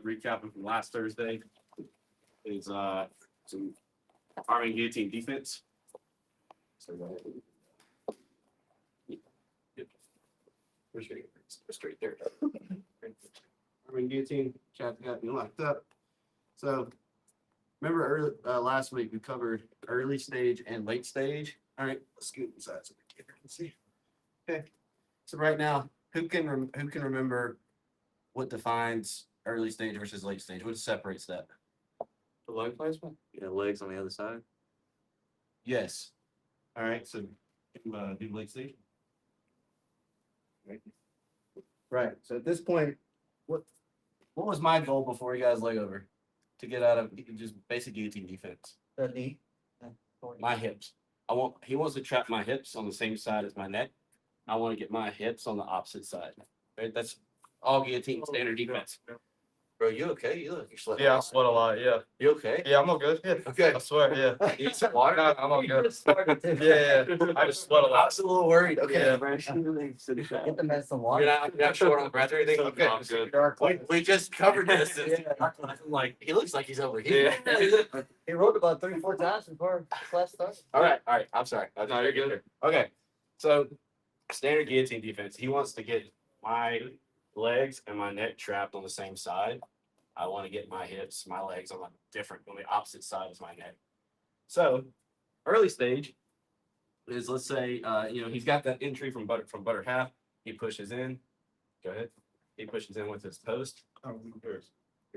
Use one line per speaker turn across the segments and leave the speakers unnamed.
Recapping from last Thursday is some arm and guillotine defense. So go ahead. Yep. Straight there. Arm and guillotine, chapter got me locked up. So remember early, last week we covered early stage and late stage. All right, let's scoot inside so the camera can see. Okay. So right now, who can remember what defines early stage versus late stage? What separates that?
The leg placement? Yeah, legs on the other side.
Yes. All right. So do late stage. Right. So at this point, what was my goal before you guys leg over? To get out of just basic guillotine defense.
The knee.
My hips. He wants to trap my hips on the same side as my neck. I want to get my hips on the opposite side. Right? That's all guillotine standard defense.
Bro, you okay? You look, you're sweating.
Yeah, I sweat a lot. Yeah.
You okay?
Yeah, I'm all good. Yeah.
Okay.
I swear. Yeah.
You need some water?
No, I'm all good. Yeah. I just sweat a
I
lot.
was a little worried. Okay.
Yeah.
Get the man some
You're
water.
not short on breath or anything? Okay.
I'm good.
We just covered this.
Yeah.
I'm like, he looks like he's over here.
Yeah.
He wrote about 3-4 times before class started.
All right. I'm sorry.
No, you're good. Okay. So standard guillotine defense. He wants to get my legs and my neck trapped on the same side. I want to get my hips, my legs on the opposite side as my neck. So early stage is, let's say, he's got that entry from butter half. He pushes in. Go ahead. He pushes in with his post.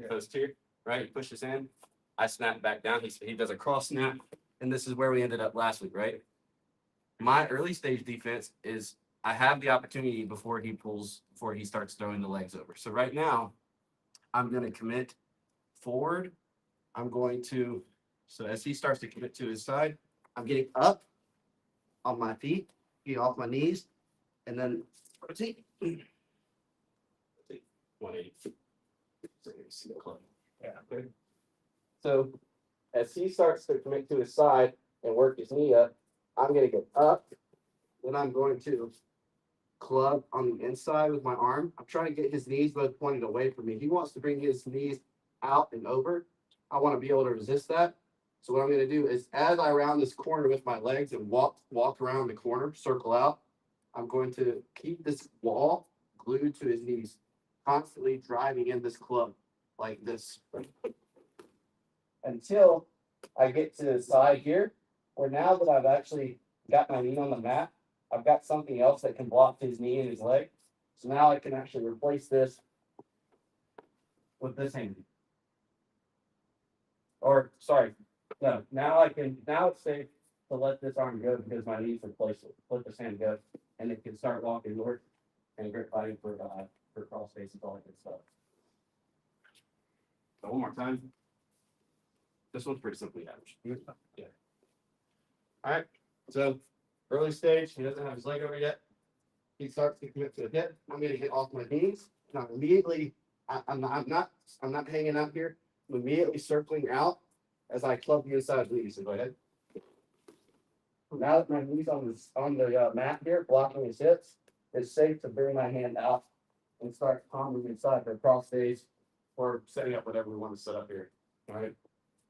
Post here, right? He pushes in. I snap back down. He does a cross snap, and this is where we ended up last week, right? My early stage defense is I have the opportunity before he starts throwing the legs over. So right now, I'm going to commit forward. So as he starts to commit to his side, I'm getting up on my feet, getting off my knees, and then rotate. 180. Yeah. Okay. So as he starts to commit to his side and work his knee up, I'm going to get up. Then I'm going to club on the inside with my arm. I'm trying to get his knees both pointed away from me. He wants to bring his knees out and over. I want to be able to resist that. So what I'm going to do is, as I round this corner with my legs and walk around the corner, circle out, I'm going to keep this wall glued to his knees, constantly driving in this club like this until I get to the side here, where now that I've actually got my knee on the mat, I've got something else that can block his knee and his leg. So now I can actually replace this with this hand. Or, sorry, no, now it's safe to let this arm go because my knee's replaced it. Let this hand go, and it can start walking north and grip fighting for cross faces, all that good stuff. So one more time. This one's pretty simply average. Yeah. All right, so early stage, he doesn't have his leg over yet. He starts to commit to the hip. I'm going to get off my knees. Now immediately, I'm not hanging out here. I'm immediately circling out as I club the inside knees. So go ahead. Now that my knees on the mat here, blocking his hips, it's safe to bring my hand out and start palming inside for cross face or setting up whatever we want to set up here. All right.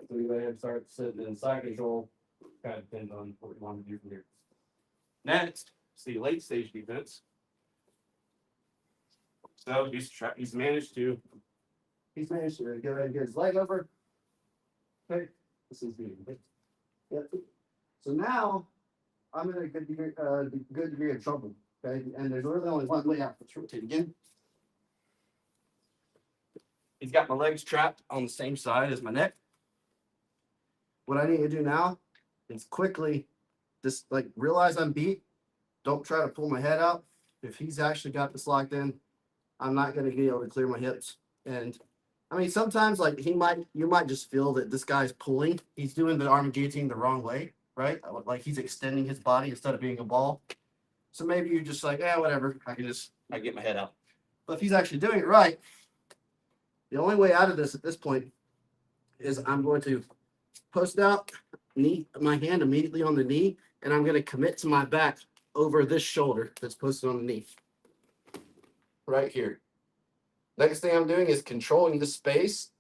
So we go ahead and start sitting in side control. Kind of depends on what we want to do from here. Next, it's the late stage defense. So he's managed to go ahead and get his leg over. Okay, this is the yep. So now I'm in a good degree of trouble. Okay, and there's really only one way out. Let's rotate again. He's got my legs trapped on the same side as my neck. What I need to do now is quickly just realize I'm beat. Don't try to pull my head out. If he's actually got this locked in, I'm not going to be able to clear my hips. And I mean, sometimes you might just feel that this guy's pulling. He's doing the arm guillotine the wrong way, right? Like he's extending his body instead of being a ball. So maybe you're just like, whatever. I get my head out. But if he's actually doing it right, the only way out of this at this point is I'm going to post out, my hand immediately on the knee, and I'm going to commit to my back over this shoulder that's posted on the knee. Right here. Next thing I'm doing is controlling the space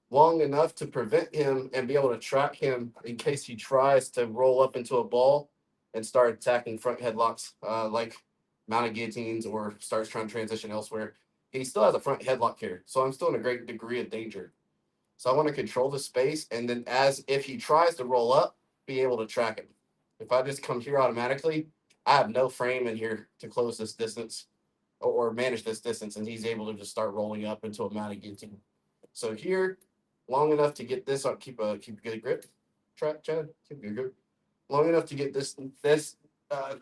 long enough to prevent him and be able to track him in case he tries to roll up into a ball and start attacking front headlocks, like mounted guillotines, or starts trying to transition elsewhere. He still has a front headlock here, so I'm still in a great degree of danger. So I want to control the space, and then as if he tries to roll up, be able to track him. If I just come here automatically, I have no frame in here to close this distance or manage this distance, and he's able to just start rolling up into a mounted guillotine. So here, long enough to get this on, keep a good grip, Chad, keep a good grip. Long enough to get this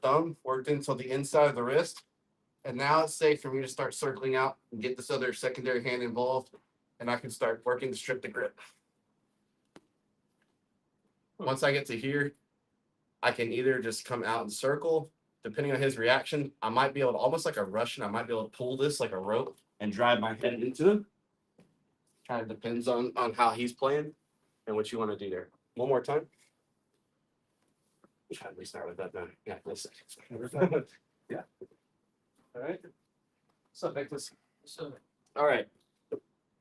thumb worked into the inside of the wrist, and now it's safe for me to start circling out and get this other secondary hand involved, and I can start working to strip the grip. Once I get to here, I can either just come out and circle. Depending on his reaction, I might be able to, almost like a Russian, I might be able to pull this like a rope and drive my head into him. Kind of depends on how he's playing and what you want to do there. One more time. Try to restart with that then. Yeah, listen. Yeah. All right. What's up, Nicholas? All right.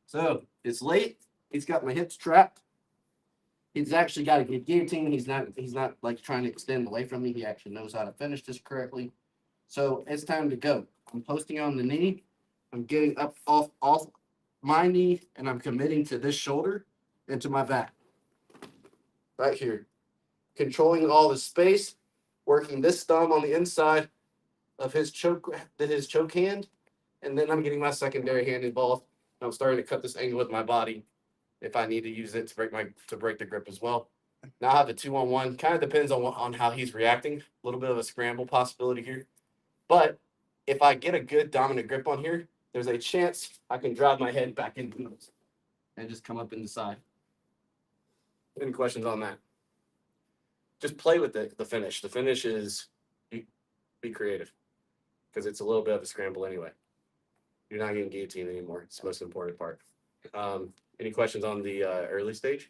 So it's late. He's got my hips trapped. He's actually got a good guillotine. He's not like trying to extend away from me. He actually knows how to finish this correctly. So it's time to go. I'm posting on the knee. I'm getting up off my knee, and I'm committing to this shoulder and to my back. Right here. Controlling all the space, working this thumb on the inside of his choke hand, and then I'm getting my secondary hand involved. I'm starting to cut this angle with my body if I need to use it to break the grip as well. Now I have a 2-on-1. Kind of depends on how he's reacting. A little bit of a scramble possibility here. But if I get a good dominant grip on here, there's a chance I can drive my head back into this and just come up in the side. Any questions on that? Just play with the finish. The finish is be creative because it's a little bit of a scramble anyway. You're not getting guillotine anymore. It's the most important part. Any questions on the early stage?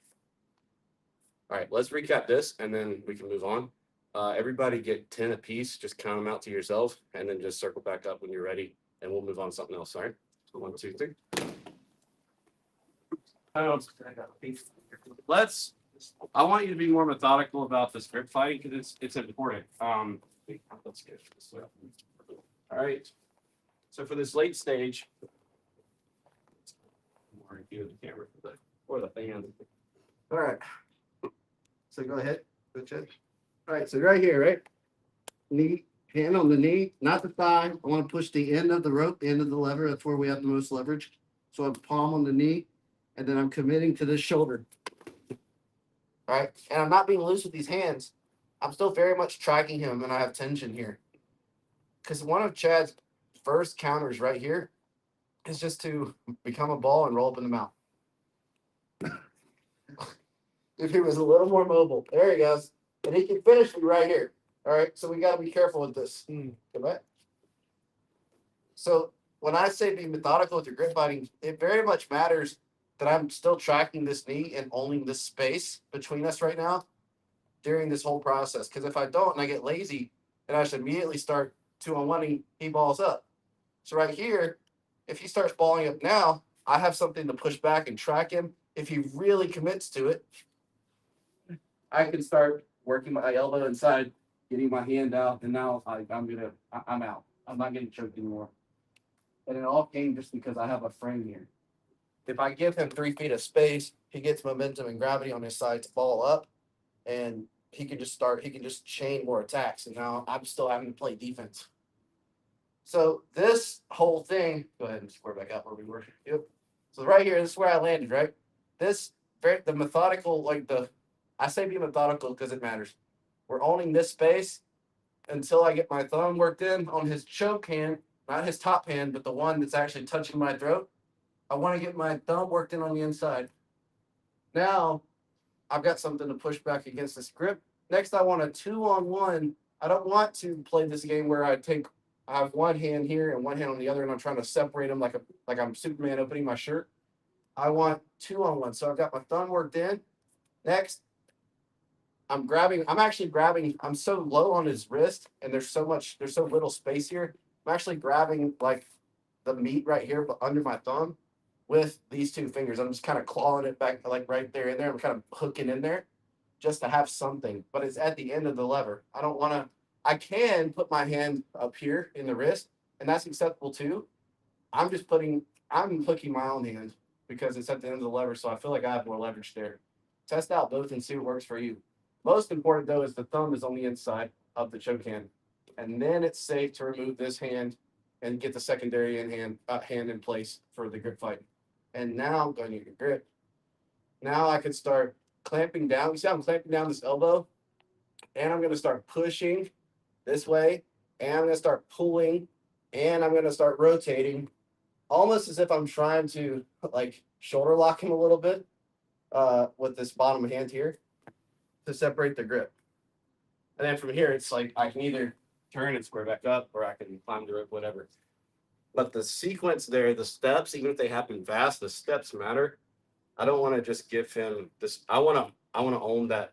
All right, let's recap this and then we can move on. Everybody get 10 apiece. Just count them out to yourself and then just circle back up when you're ready and we'll move on to something else. All right. So 1, 2, 3. I want you to be more methodical about this grip fighting because it's important. Let's get this up. All right. So for this late stage, more view of the camera or the fan. All right. So go ahead. Good check. All right. So right here, right? Knee, hand on the knee, not the thigh. I want to push the end of the rope, the end of the lever. That's where we have the most leverage. So I'm palm on the knee, and then I'm committing to this shoulder. All right. And I'm not being loose with these hands. I'm still very much tracking him, and I have tension here. Because one of Chad's first counters right here is just to become a ball and roll up in the mouth. If he was a little more mobile, there he goes. And he can finish me right here. All right, so we got to be careful with this. Come back. So when I say be methodical with your grip fighting, it very much matters that I'm still tracking this knee and owning this space between us right now during this whole process. Because if I don't and I get lazy, then I should immediately start 2-on-1ing, he balls up. So right here, if he starts balling up now, I have something to push back and track him. If he really commits to it, I can start working my elbow inside, getting my hand out, and now I'm out. I'm not getting choked anymore. And it all came just because I have a frame here. If I give him 3 feet of space, he gets momentum and gravity on his side to ball up, and he can just chain more attacks. And now I'm still having to play defense. So this whole thing, go ahead and square back out where we were. Yep. So right here, this is where I landed, right? The methodical, I say be methodical because it matters. We're owning this space until I get my thumb worked in on his choke hand, not his top hand, but the one that's actually touching my throat. I want to get my thumb worked in on the inside. Now, I've got something to push back against this grip. Next, I want a 2-on-1. I don't want to play this game where I have one hand here and one hand on the other, and I'm trying to separate them like I'm Superman opening my shirt. I want 2-on-1. So I've got my thumb worked in. Next, I'm actually grabbing, I'm so low on his wrist, and there's so little space here. I'm actually grabbing like the meat right here, but under my thumb with these two fingers. I'm just kind of clawing it back, like right there in there. I'm kind of hooking in there just to have something, but it's at the end of the lever. I don't want to, I can put my hand up here in the wrist, and that's acceptable too. I'm hooking my own hand because it's at the end of the lever, so I feel like I have more leverage there. Test out both and see what works for you. Most important though is the thumb is on the inside of the choke hand, and then it's safe to remove this hand and get the secondary hand in place for the grip fight. And now I'm going to get grip. Now I can start clamping down. You see how I'm clamping down this elbow? And I'm going to start pushing this way. And I'm going to start pulling. And I'm going to start rotating. Almost as if I'm trying to like shoulder lock him a little bit with this bottom hand here to separate the grip. And then from here, it's like I can either turn and square back up or I can climb the rope, whatever. But the sequence there, the steps, even if they happen fast, the steps matter. I don't want to just give him this. I want to own that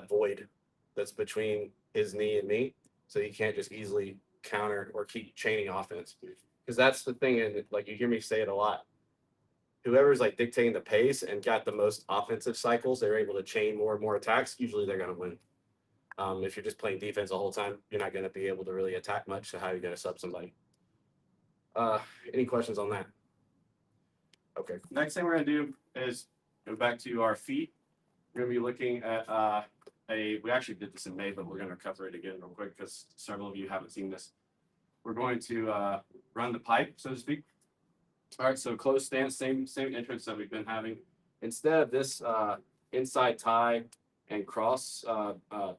void that's between his knee and me, so he can't just easily counter or keep chaining offense. Because that's the thing, and like you hear me say it a lot. Whoever's like dictating the pace and got the most offensive cycles, they're able to chain more and more attacks. Usually, they're going to win. If you're just playing defense the whole time, you're not going to be able to really attack much. So how are you going to sub somebody? Any questions on that? Okay. Next thing we're going to do is go back to our feet. We're going to be looking at we actually did this in May, but we're going to cover it again real quick because several of you haven't seen this. We're going to run the pipe, so to speak. All right, so closed stance, same entrance that we've been having. Instead of this inside tie and cross,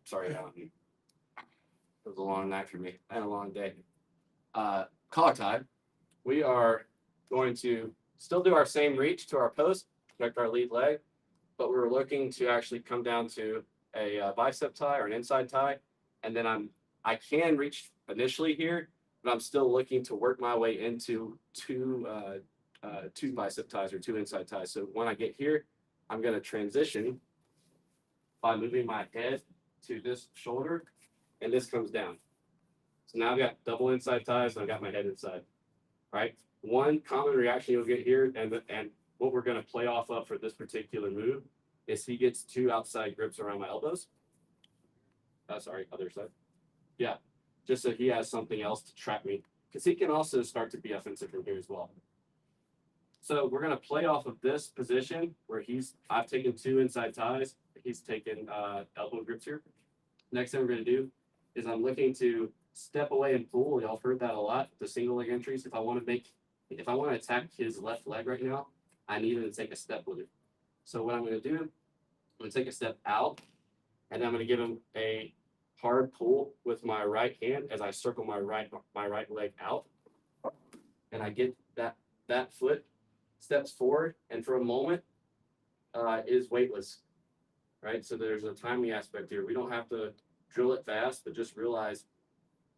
sorry, it was a long night for me and a long day. Collar tie, we are going to still do our same reach to our post, protect our lead leg, but we're looking to actually come down to a bicep tie or an inside tie, and then I can reach initially here, but I'm still looking to work my way into two bicep ties or two inside ties. So when I get here, I'm going to transition by moving my head to this shoulder, and this comes down. So now I've got double inside ties, and I've got my head inside, right? One common reaction you'll get here, and what we're going to play off of for this particular move is he gets two outside grips around my elbows. Sorry, other side. Yeah, just so he has something else to trap me, because he can also start to be offensive from here as well. So we're going to play off of this position where I've taken two inside ties. He's taken elbow grips here. Next thing we're going to do is I'm looking to step away and pull. Y'all have heard that a lot, the single leg entries. If I want to attack his left leg right now, I need him to take a step with it. So what I'm going to do, I'm going to take a step out, and then I'm going to give him a hard pull with my right hand as I circle my right leg out, and I get that foot steps forward, and for a moment is weightless, right? So there's a timing aspect here. We don't have to drill it fast, but just realize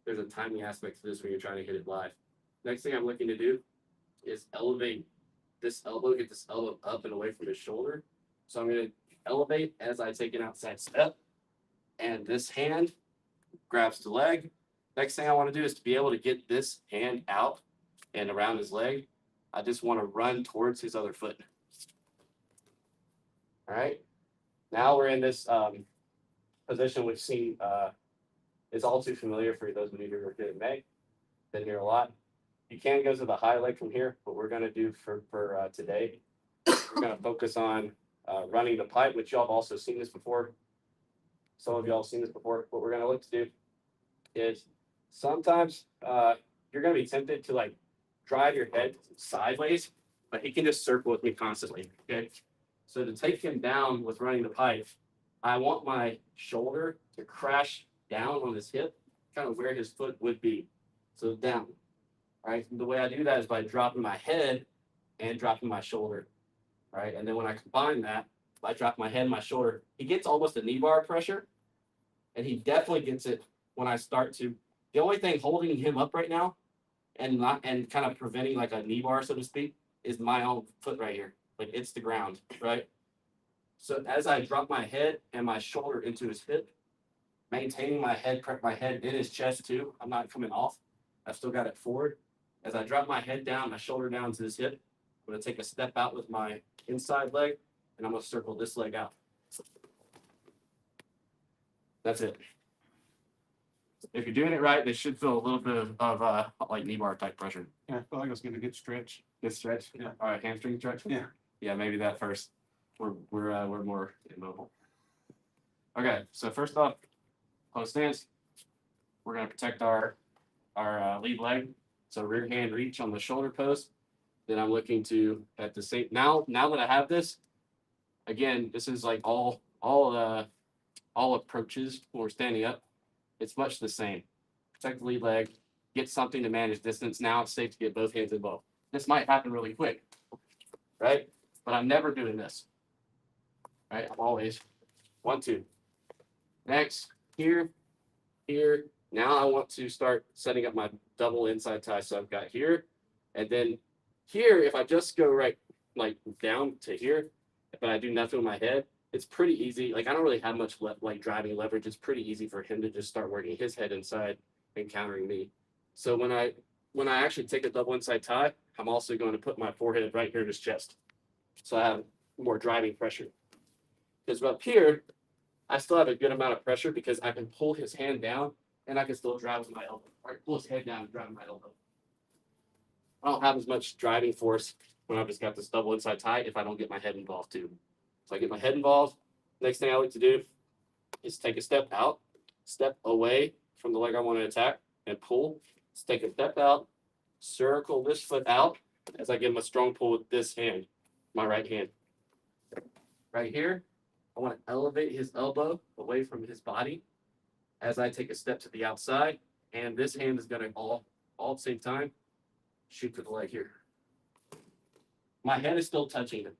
there's a timing aspect to this when you're trying to hit it live. Next thing I'm looking to do is elevate this elbow, get this elbow up and away from his shoulder. So I'm going to elevate as I take an outside step, and this hand grabs the leg. Next thing I want to do is to be able to get this hand out and around his leg. I just want to run towards his other foot. All right. Now we're in this position which is all too familiar for those of you who are here in May. Been here a lot. You can go to the high leg from here, but we're going to do for today, we're going to focus on running the pipe, which y'all have also seen this before. Some of y'all have seen this before. What we're going to look to do is sometimes you're going to be tempted to like drive your head sideways, but he can just circle with me constantly, okay? So to take him down with running the pipe, I want my shoulder to crash down on his hip, kind of where his foot would be. So down, right? And the way I do that is by dropping my head and dropping my shoulder, right? And then when I combine that, I drop my head and my shoulder, he gets almost a knee bar pressure, and he definitely gets it when I start to. The only thing holding him up right now and kind of preventing like a knee bar, so to speak, is my own foot right here. Like it's the ground, right? So as I drop my head and my shoulder into his hip, maintaining my head in his chest too. I'm not coming off. I've still got it forward. As I drop my head down, my shoulder down to this hip, I'm gonna take a step out with my inside leg, and I'm gonna circle this leg out. That's it. If you're doing it right, they should feel a little bit of like knee bar type pressure.
Yeah, I feel like I was getting a good stretch.
Good stretch.
Yeah.
All right, hamstring stretch.
Yeah.
Yeah, maybe that first. We're more immobile. Okay, so first off, close stance. We're gonna protect our lead leg. So rear hand reach on the shoulder post. Then I'm looking to at the same now that I have this, again, this is like all approaches when we're standing up. It's much the same. Protect the lead leg, get something to manage distance. Now it's safe to get both hands involved. This might happen really quick, right? But I'm never doing this. Right? I'm always 1, 2. Next, here. Now I want to start setting up my double inside tie. So I've got here, and then here, if I just go right, like down to here, but I do nothing with my head, it's pretty easy. Like I don't really have much like driving leverage. It's pretty easy for him to just start working his head inside and countering me. So when I actually take a double inside tie, I'm also going to put my forehead right here in his chest. So I have more driving pressure. Because up here, I still have a good amount of pressure because I can pull his hand down and I can still drive with my elbow. Or pull his head down and drive with my elbow. I don't have as much driving force when I've just got this double inside tie if I don't get my head involved too. So I get my head involved. Next thing I like to do is take a step out, step away from the leg I want to attack, and pull. Let's take a step out, circle this foot out as I give him a strong pull with this hand, my right hand. Right here, I want to elevate his elbow away from his body as I take a step to the outside, and this hand is going to all at the same time shoot for the leg here. My head is still touching him.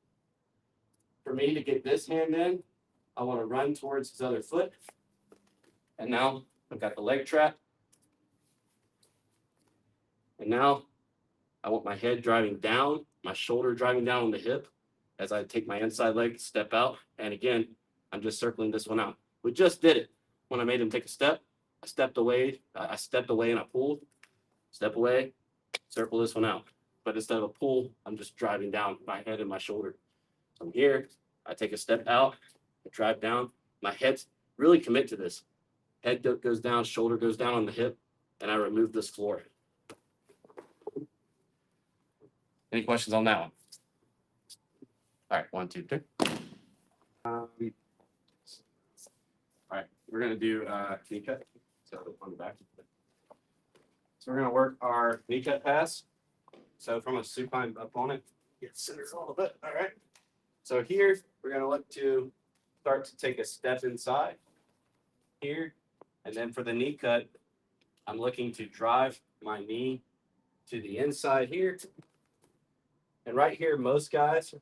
For me to get this hand in, I want to run towards his other foot. And now I've got the leg trap. And now I want my head driving down, my shoulder driving down on the hip as I take my inside leg, step out. And again, I'm just circling this one out. We just did it. When I made him take a step, I stepped away and I pulled, step away, circle this one out. But instead of a pull, I'm just driving down my head and my shoulder. So I'm here, I take a step out, I drive down. My head's really commit to this. Head goes down, shoulder goes down on the hip, and I remove this floor. Any questions on that one? All right, 1, 2, 3. All right, we're gonna do knee cut. So on the back. So we're gonna work our knee cut pass. So from a supine opponent, get centered a little bit. All right. So here we're gonna look to start to take a step inside here, and then for the knee cut, I'm looking to drive my knee to the inside here. And right here, most guys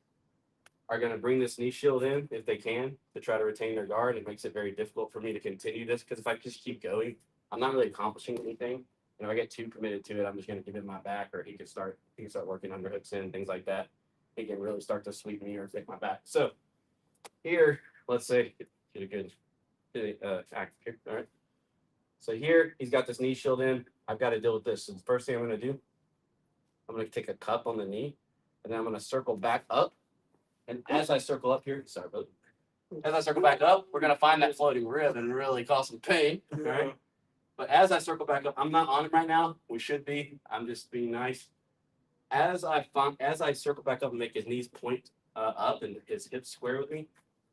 are going to bring this knee shield in if they can to try to retain their guard. It makes it very difficult for me to continue this because if I just keep going, I'm not really accomplishing anything. And if I get too committed to it, I'm just going to give it my back, or he can start working underhooks in, things like that. He can really start to sweep me or take my back. So here, let's say get a good act here. All right. So here he's got this knee shield in. I've got to deal with this. So the first thing I'm going to do, I'm going to take a cup on the knee, and then I'm going to circle back up. And as I circle up here, sorry, brother. As I circle back up, we're going to find that floating rib and really cause some pain. All right. But as I circle back up, I'm not on it right now. We should be. I'm just being nice. As I circle back up and make his knees point up and his hips square with me,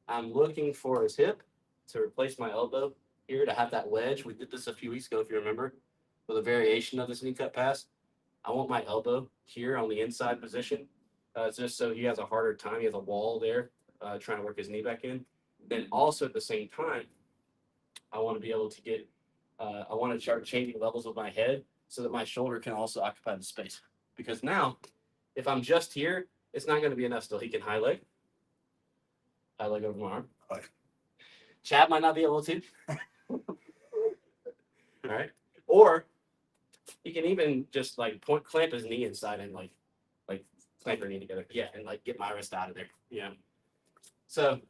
I'm looking for his hip to replace my elbow here to have that wedge. We did this a few weeks ago, if you remember, with a variation of this knee cut pass. I want my elbow here on the inside position, just so he has a harder time. He has a wall there trying to work his knee back in. Then also at the same time, I want to be able to get, I want to start changing levels of my head so that my shoulder can also occupy the space. Because now, if I'm just here, it's not going to be enough still. He can high leg over my arm. Chad might not be able to. All right. Or he can even just like clamp his knee inside and like clamp her knee together. Yeah, and like get my wrist out of there. Yeah. So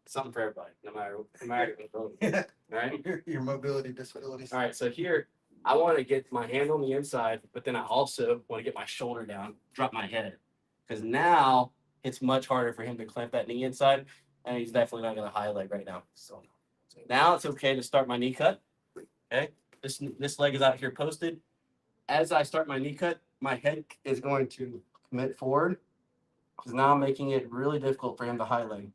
something for everybody, no matter.
Yeah.
All right.
Your mobility disabilities.
All right. So here, I want to get my hand on the inside, but then I also want to get my shoulder down, drop my head. Because now it's much harder for him to clamp that knee inside, and he's definitely not going to high leg right now. So now it's okay to start my knee cut. Okay, this leg is out here posted. As I start my knee cut, my head is going to commit forward, because now I'm making it really difficult for him to high leg.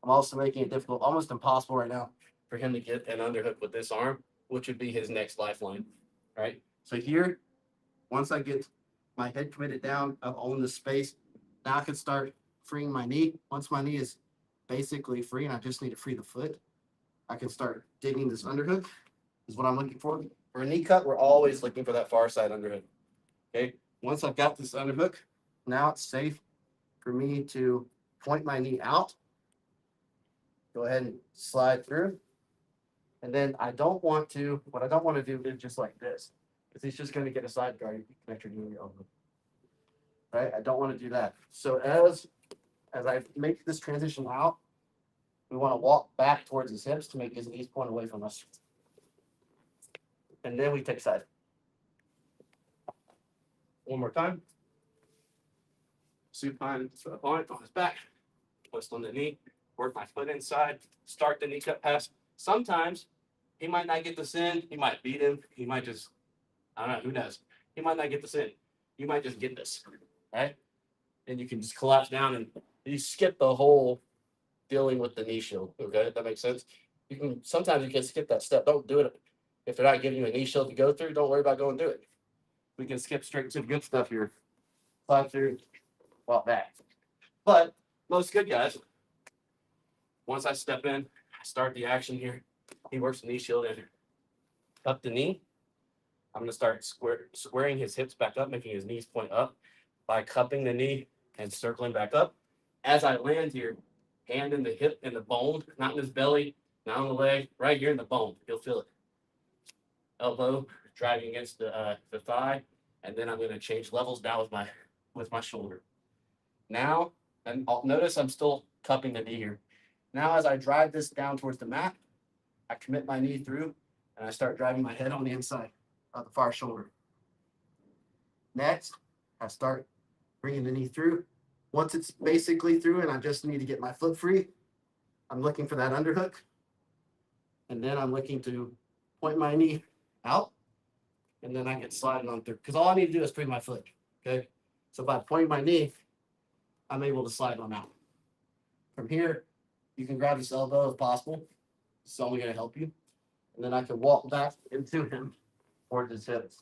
I'm also making it difficult, almost impossible right now, for him to get an underhook with this arm, which would be his next lifeline. Right? So here, once I get my head committed down, I've owned the space. Now I can start freeing my knee. Once my knee is basically free and I just need to free the foot, I can start digging this underhook, is what I'm looking for. For a knee cut, we're always looking for that far side underhook. Okay? Once I've got this underhook, now it's safe for me to point my knee out. Go ahead and slide through. And then what I don't want to do is just like this, because he's just going to get a side guard. You can connect your knee and your elbow. Right? I don't want to do that. So as I make this transition out, we want to walk back towards his hips to make his knees point away from us. And then we take side. One more time. Supine on his back, twist on the knee, work my foot inside, start the knee cut pass. Sometimes he might not get this in. He might beat him. He might just, I don't know, who knows? He might not get this in. You might just get this, right? And you can just collapse down and you skip the whole dealing with the knee shield. Okay, that makes sense. Sometimes you can skip that step. Don't do it if they're not giving you a knee shield to go through. Don't worry about going through it. We can skip straight to the good stuff here. Slide through, walk back. But most good guys, once I step in, I start the action here. He works the knee shield in. Up the knee. I'm going to start squaring his hips back up, making his knees point up by cupping the knee and circling back up. As I land here, hand in the hip and the bone, not in his belly, not on the leg, right here in the bone. You'll feel it. Elbow driving against the thigh, and then I'm going to change levels down with my shoulder. Now, and notice I'm still cupping the knee here. Now, as I drive this down towards the mat, I commit my knee through, and I start driving my head on the inside of the far shoulder. Next, I start bringing the knee through. Once it's basically through and I just need to get my foot free, I'm looking for that underhook. And then I'm looking to point my knee out, and then I can slide it on through. Because all I need to do is free my foot, okay? So by pointing my knee, I'm able to slide on out. From here, you can grab his elbow if possible. It's only going to help you. And then I can walk back into him towards his hips.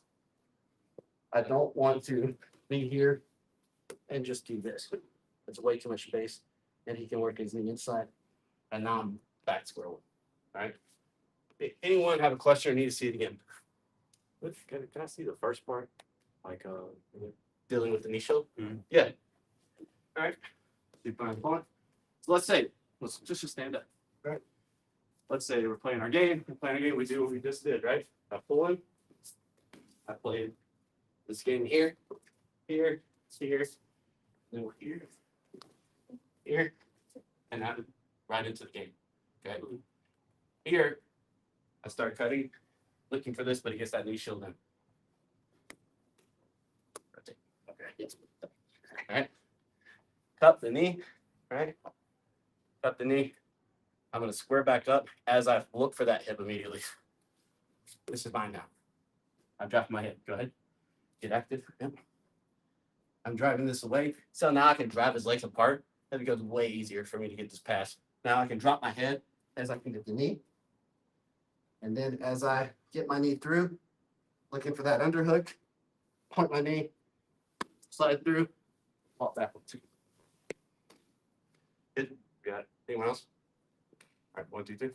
I don't want to be here and just do this. It's way too much space. And he can work his knee inside. And now I'm back square one. All right. Anyone have a question or need to see it again?
Can I see the first part? Like,
Dealing with the knee shield?
Mhm.
Yeah. All right. Supine point. So let's just stand up. All right. Let's say we're playing our game. We do what we just did, right? I pull in. I played this game here, here, then we're here, and I'm right into the game. Okay. Here, I start cutting, looking for this, but he gets that knee shield in. Okay. Yes. All right. Cup the knee. Right. Cup the knee. I'm going to square back up as I look for that hip immediately. This is mine now. I've dropped my hip. Go ahead. Get active. Yep. I'm driving this away. So now I can drive his legs apart. That becomes way easier for me to get this pass. Now I can drop my head as I can get the knee. And then as I get my knee through, looking for that underhook, point my knee, slide through, walk backwards. Good. Got it. Anyone else? All right, 1, 2, 3.